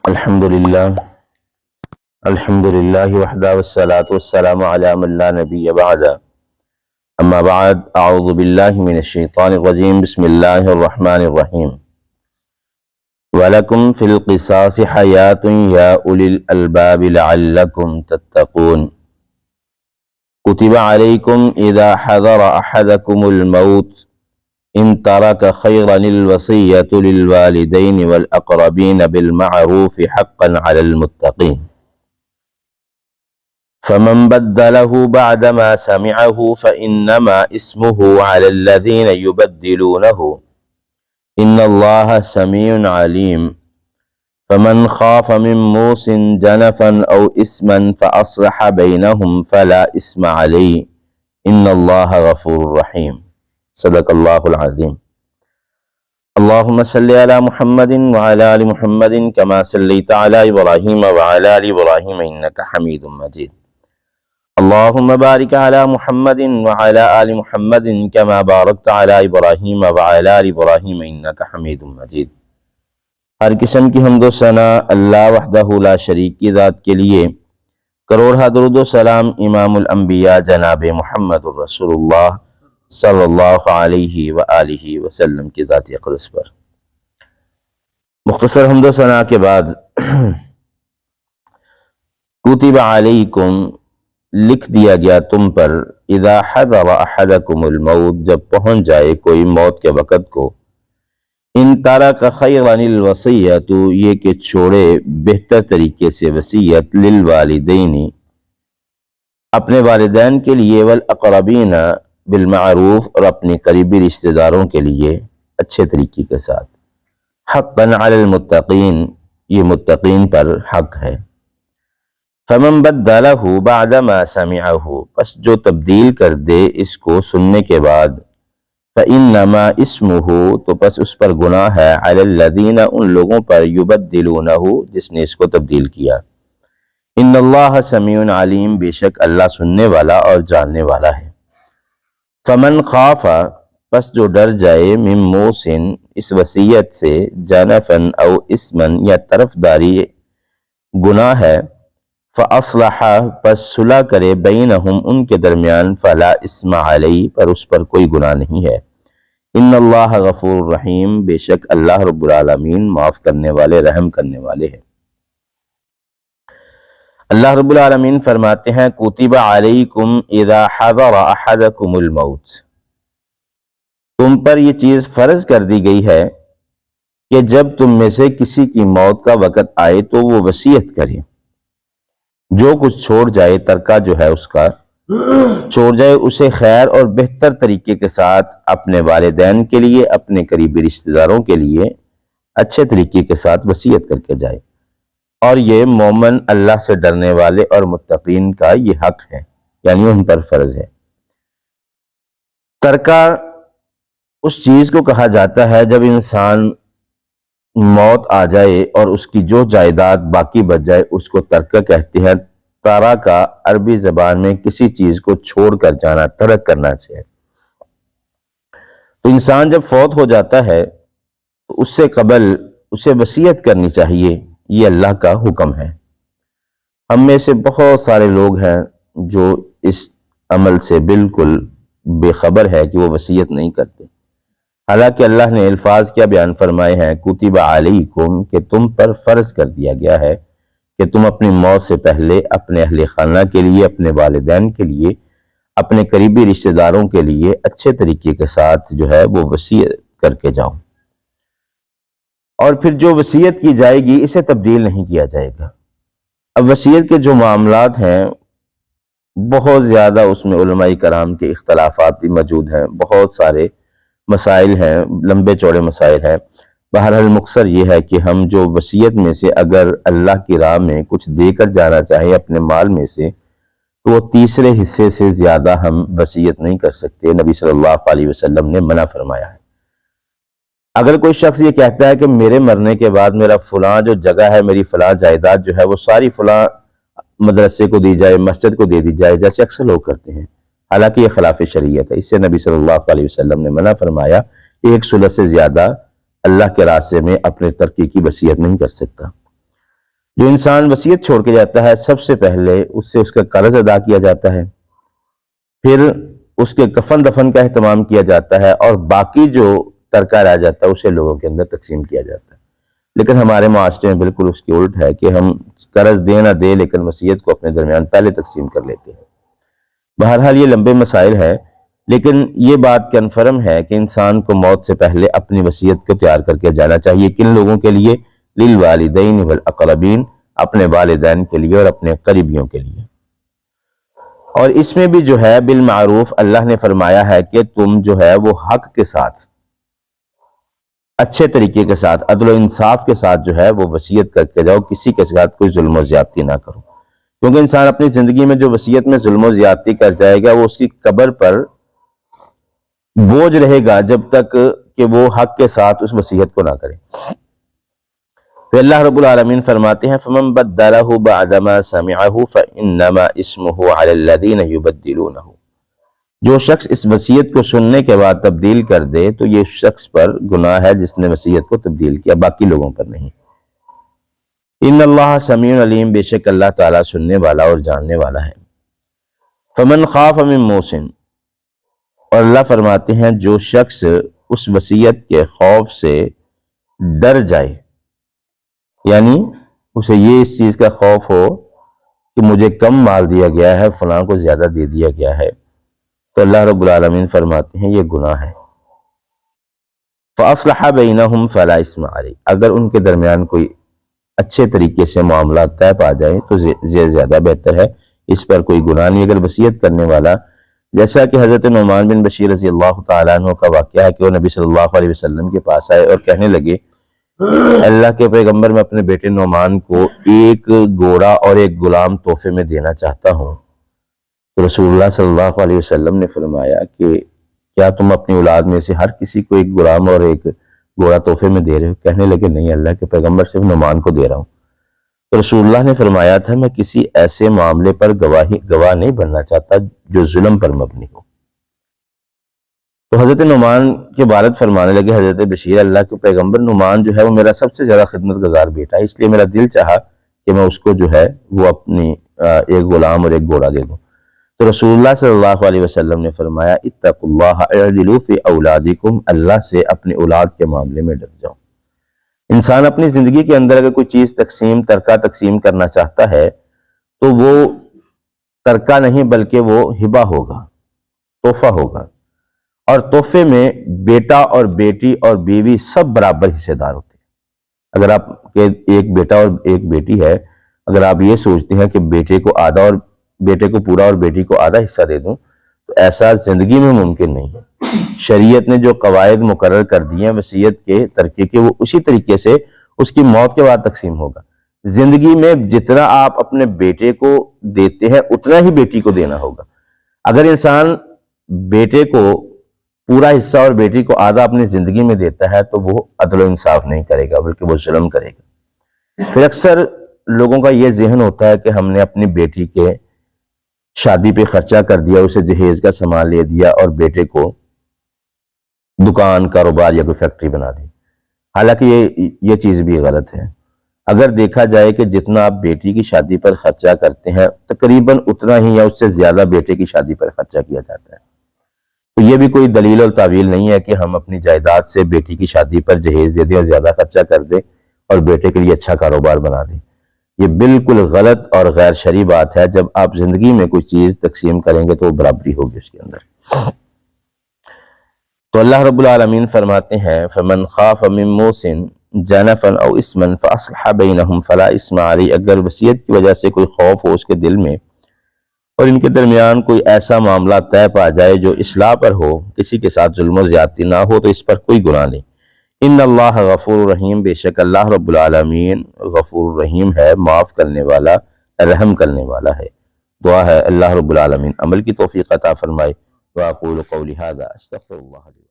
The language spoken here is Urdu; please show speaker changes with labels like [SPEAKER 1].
[SPEAKER 1] الحمدللہ وحدہ والصلاة والسلام علی من لا نبی بعد اما بعد اعوذ باللہ من الشیطان الرجیم بسم اللہ الرحمن الرحیم وَلَكُمْ فِي الْقِصَاصِ حَيَاةٌ يَا أُولِي الْأَلْبَابِ لَعَلَّكُمْ تَتَّقُونَ كُتِبَ عَلَيْكُمْ إِذَا حَضَرَ أَحَدَكُمُ الْمَوْتُ إِن تَرَكَ خَيْرًا الْوَصِيَّةُ لِلْوَالِدَيْنِ وَالْأَقْرَبِينَ بِالْمَعْرُوفِ حَقًّا عَلَى الْمُتَّقِينَ فَمَن بَدَّلَهُ بَعْدَمَا سَمِعَهُ فَإِنَّمَا إِثْمُهُ عَلَى الَّذِينَ يُبَدِّلُونَهُ إِنَّ اللَّهَ سَمِيعٌ عَلِيمٌ فَمَن خَافَ مِن مُوصٍ جَنَفًا أَوْ إِثْمًا فَأَصْلَحَ بَيْنَهُمْ فَلَا إِثْمَ عَلَيْهِ إِنَّ اللَّهَ غَفُورٌ رَحِيمٌ صدق اللہ العظیم۔ اللہم صلی علی محمد وعلی آل محمد کما صلیت علی ابراہیم وعلی آل ابراہیم انک حمید مجید۔ اللہم بارک علی محمد وعلی آل محمد کما بارکت علی ابراہیم وعلی آل ابراہیم انک حمید مجید۔ ہر قسم کی حمد و ثنا اللہ وحدہ لا شریک کی ذات کے لیے، کروڑہ درود و سلام امام الانبیاء جناب محمد الرسول اللہ صلی اللہ علیہ وآلہ وسلم کی ذات اقدس پر۔ مختصر حمد و ثنا کے بعد کتب علیکم لکھ دیا گیا تم پر، اذا حضر احدکم الموت جب پہنچ جائے کوئی موت کے وقت کو، ان ترک خیرا الوصیۃ یہ کہ چھوڑے بہتر طریقے سے وصیت، للوالدین اپنے والدین کے لیے، والاقربین بالمعروف اور اپنے قریبی رشتہ داروں کے لیے اچھے طریقے کے ساتھ، حقا علی المتقین یہ متقین پر حق ہے۔ فمن بدلہ بعد ما سمعہ پس جو تبدیل کر دے اس کو سننے کے بعد، فإنما اسمہ تو پس اس پر گناہ ہے، علی الذین ان لوگوں پر، یبدلونہ جس نے اس کو تبدیل کیا۔ ان اللہ سمیع علیم بے شک اللہ سننے والا اور جاننے والا ہے۔ فمن خاف پس جو ڈر جائے، من موسن اس وصیت سے، جنفن او اسمن یا طرفداری گناہ ہے، فاصلح پس صلح کرے، بینہم ان کے درمیان، فلا اسم علیہ پر اس پر کوئی گناہ نہیں ہے۔ ان اللہ غفور رحیم بے شک اللہ رب العالمین معاف کرنے والے رحم کرنے والے ہیں۔ اللہ رب العالمین فرماتے ہیں، کتب علیکم اذا حضر احدکم الموت تم پر یہ چیز فرض کر دی گئی ہے کہ جب تم میں سے کسی کی موت کا وقت آئے تو وہ وصیت کرے، جو کچھ چھوڑ جائے، ترکہ جو ہے اس کا چھوڑ جائے، اسے خیر اور بہتر طریقے کے ساتھ اپنے والدین کے لیے، اپنے قریبی رشتہ داروں کے لیے اچھے طریقے کے ساتھ وصیت کر کے جائے۔ اور یہ مومن اللہ سے ڈرنے والے اور متقین کا یہ حق ہے، یعنی ان پر فرض ہے۔ ترکہ اس چیز کو کہا جاتا ہے جب انسان موت آ جائے اور اس کی جو جائیداد باقی بچ جائے اس کو ترکہ کہتے ہیں۔ تارا کا عربی زبان میں کسی چیز کو چھوڑ کر جانا، ترک کرنا چاہیے۔ تو انسان جب فوت ہو جاتا ہے تو اس سے قبل اسے وصیت کرنی چاہیے، یہ اللہ کا حکم ہے۔ ہم میں سے بہت سارے لوگ ہیں جو اس عمل سے بالکل بے خبر ہے کہ وہ وصیت نہیں کرتے، حالانکہ اللہ نے الفاظ کیا بیان فرمائے ہیں، کتب علیکم کہ تم پر فرض کر دیا گیا ہے کہ تم اپنی موت سے پہلے اپنے اہل خانہ کے لیے، اپنے والدین کے لیے، اپنے قریبی رشتہ داروں کے لیے اچھے طریقے کے ساتھ جو ہے وہ وصیت کر کے جاؤ، اور پھر جو وصیت کی جائے گی اسے تبدیل نہیں کیا جائے گا۔ اب وصیت کے جو معاملات ہیں بہت زیادہ اس میں علماء کرام کے اختلافات بھی موجود ہیں، بہت سارے مسائل ہیں، لمبے چوڑے مسائل ہیں۔ بہرحال مختصر یہ ہے کہ ہم جو وصیت میں سے اگر اللہ کی راہ میں کچھ دے کر جانا چاہیں اپنے مال میں سے، تو وہ تیسرے حصے سے زیادہ ہم وصیت نہیں کر سکتے، نبی صلی اللہ علیہ وسلم نے منع فرمایا ہے۔ اگر کوئی شخص یہ کہتا ہے کہ میرے مرنے کے بعد میرا فلاں جو جگہ ہے، میری فلاں جائیداد جو ہے وہ ساری فلاں مدرسے کو دی جائے، مسجد کو دے دی جائے، جیسے اکثر لوگ کرتے ہیں، حالانکہ یہ خلاف شریعت ہے۔ اس سے نبی صلی اللہ علیہ وسلم نے منع فرمایا، ایک ثلث سے زیادہ اللہ کے راستے میں اپنے ترکے کی وصیت نہیں کر سکتا۔ جو انسان وصیت چھوڑ کے جاتا ہے سب سے پہلے اس سے اس کا قرض ادا کیا جاتا ہے، پھر اس کے کفن دفن کا اہتمام کیا جاتا ہے، اور باقی جو ترکہ رہ جاتا ہے اسے لوگوں کے اندر تقسیم کیا جاتا ہے۔ لیکن ہمارے معاشرے میں بالکل اس کی الٹ ہے کہ ہم قرض دے نہ دے لیکن وصیت کو اپنے درمیان پہلے تقسیم کر لیتے ہیں۔ بہرحال یہ لمبے مسائل ہیں، لیکن یہ بات کنفرم ہے کہ انسان کو موت سے پہلے اپنی وصیت کو تیار کر کے جانا چاہیے۔ کن لوگوں کے لیے؟ للوالدین والاقربین، اپنے والدین کے لیے اور اپنے قریبیوں کے لیے۔ اور اس میں بھی جو ہے بالمعروف اللہ نے فرمایا ہے کہ تم جو ہے وہ حق کے ساتھ، اچھے طریقے کے ساتھ، عدل و انصاف کے ساتھ جو ہے وہ وصیت کر کے جاؤ، کسی کے ساتھ کوئی ظلم و زیادتی نہ کرو، کیونکہ انسان اپنی زندگی میں جو وصیت میں ظلم و زیادتی کر جائے گا وہ اس کی قبر پر بوجھ رہے گا جب تک کہ وہ حق کے ساتھ اس وصیت کو نہ کرے۔ پھر اللہ رب العالمین فرماتے ہیں فَمَن بَدَّلَهُ بَعْدَمَا سَمِعَهُ فَإِنَّمَا اسْمُهُ عَلَى الَّذِينَ يُبَدِّلُونَهُ، جو شخص اس وصیت کو سننے کے بعد تبدیل کر دے تو یہ شخص پر گناہ ہے جس نے وصیت کو تبدیل کیا، باقی لوگوں پر نہیں۔ ان اللہ سمیع علیم، بے شک اللہ تعالیٰ سننے والا اور جاننے والا ہے۔ فمن خاف من موص، اور اللہ فرماتے ہیں جو شخص اس وصیت کے خوف سے ڈر جائے، یعنی اسے یہ اس چیز کا خوف ہو کہ مجھے کم مال دیا گیا ہے، فلاں کو زیادہ دے دیا گیا ہے، تو اللہ رب العالمین فرماتے ہیں یہ گناہ ہے۔ فَأَصْلَحَ بَيْنَهُمْ فَلَا إِثْمَ عَلَيْهِ، اگر ان کے درمیان کوئی اچھے طریقے سے معاملات طے پا جائیں تو زیادہ بہتر ہے، اس پر کوئی گناہ نہیں۔ اگر وصیت کرنے والا، جیسا کہ حضرت نعمان بن بشیر رضی اللہ تعالیٰ عنہ کا واقعہ ہے کہ وہ نبی صلی اللہ علیہ وسلم کے پاس آئے اور کہنے لگے اللہ کے پیغمبر، میں اپنے بیٹے نعمان کو ایک گھوڑا اور ایک غلام تحفے میں دینا چاہتا ہوں۔ تو رسول اللہ صلی اللہ علیہ وسلم نے فرمایا کہ کیا تم اپنی اولاد میں سے ہر کسی کو ایک غلام اور ایک گھوڑا تحفے میں دے رہے ہو؟ کہنے لگے نہیں، اللہ کے پیغمبر صرف نعمان کو دے رہا ہوں۔ تو رسول اللہ نے فرمایا تھا میں کسی ایسے معاملے پر گواہ نہیں بننا چاہتا جو ظلم پر مبنی ہو۔ تو حضرت نعمان کے والد فرمانے لگے حضرت بشیر، اللہ کے پیغمبر، نعمان جو ہے وہ میرا سب سے زیادہ خدمت گزار بیٹا ہے، اس لیے میرا دل چاہا کہ میں اس کو جو ہے وہ اپنی ایک غلام اور ایک گھوڑا دے دوں۔ تو رسول اللہ صلی اللہ علیہ وسلم نے فرمایا اتقوا اللہ اعدلوا فی اولادکم، اللہ سے اپنی اولاد کے معاملے میں ڈر جاؤ۔ انسان اپنی زندگی کے اندر اگر کوئی چیز ترکہ تقسیم کرنا چاہتا ہے تو وہ ترکہ نہیں بلکہ وہ ہبہ ہوگا، تحفہ ہوگا، اور تحفے میں بیٹا اور بیٹی اور بیوی سب برابر حصے دار ہوتے ہیں۔ اگر آپ کے ایک بیٹا اور ایک بیٹی ہے، اگر آپ یہ سوچتے ہیں کہ بیٹے کو آدھا اور بیٹے کو پورا اور بیٹی کو آدھا حصہ دے دوں تو ایسا زندگی میں ممکن نہیں ہے۔ شریعت نے جو قواعد مقرر کر دی ہیں وصیت کے ترکے کے، وہ اسی طریقے سے اس کی موت کے بعد تقسیم ہوگا۔ زندگی میں جتنا آپ اپنے بیٹے کو دیتے ہیں اتنا ہی بیٹی کو دینا ہوگا۔ اگر انسان بیٹے کو پورا حصہ اور بیٹی کو آدھا اپنی زندگی میں دیتا ہے تو وہ عدل و انصاف نہیں کرے گا بلکہ وہ ظلم کرے گا۔ پھر اکثر لوگوں کا یہ ذہن ہوتا ہے کہ ہم نے اپنی بیٹی کے شادی پہ خرچہ کر دیا، اسے جہیز کا سامان لے دیا اور بیٹے کو دکان، کاروبار یا کوئی فیکٹری بنا دی۔ حالانکہ یہ چیز بھی غلط ہے۔ اگر دیکھا جائے کہ جتنا آپ بیٹی کی شادی پر خرچہ کرتے ہیں تقریباً اتنا ہی یا اس سے زیادہ بیٹے کی شادی پر خرچہ کیا جاتا ہے۔ تو یہ بھی کوئی دلیل اور تعویل نہیں ہے کہ ہم اپنی جائیداد سے بیٹی کی شادی پر جہیز دے دیں اور زیادہ خرچہ کر دیں اور بیٹے کے لیے اچھا کاروبار بنا دیں۔ یہ بالکل غلط اور غیر شرعی بات ہے۔ جب آپ زندگی میں کوئی چیز تقسیم کریں گے تو وہ برابری ہوگی اس کے اندر۔ تو اللہ رب العالمین فرماتے ہیں فَمَنْ خَافَ مِن مُوصٍ جَنَفًا أَوْ إِثْمًا فَأَصْلَحَ بَيْنَهُمْ فَلَا إِثْمَ عَلَيْهِ، اگر وصیت کی وجہ سے کوئی خوف ہو اس کے دل میں اور ان کے درمیان کوئی ایسا معاملہ طے پا جائے جو اصلاح پر ہو، کسی کے ساتھ ظلم و زیادتی نہ ہو، تو اس پر کوئی گناہ نہیں۔ ان اللہ غفور الرحیم، بے شک اللہ رب العالمین غفور الرحیم ہے، معاف کرنے والا، رحم کرنے والا ہے۔ دعا ہے اللہ رب العالمین عمل کی توفیق عطا فرمائے۔ وَأَقُولُ قَوْلِي هَذَا أَسْتَغْفِرُ اللَّهَ لِي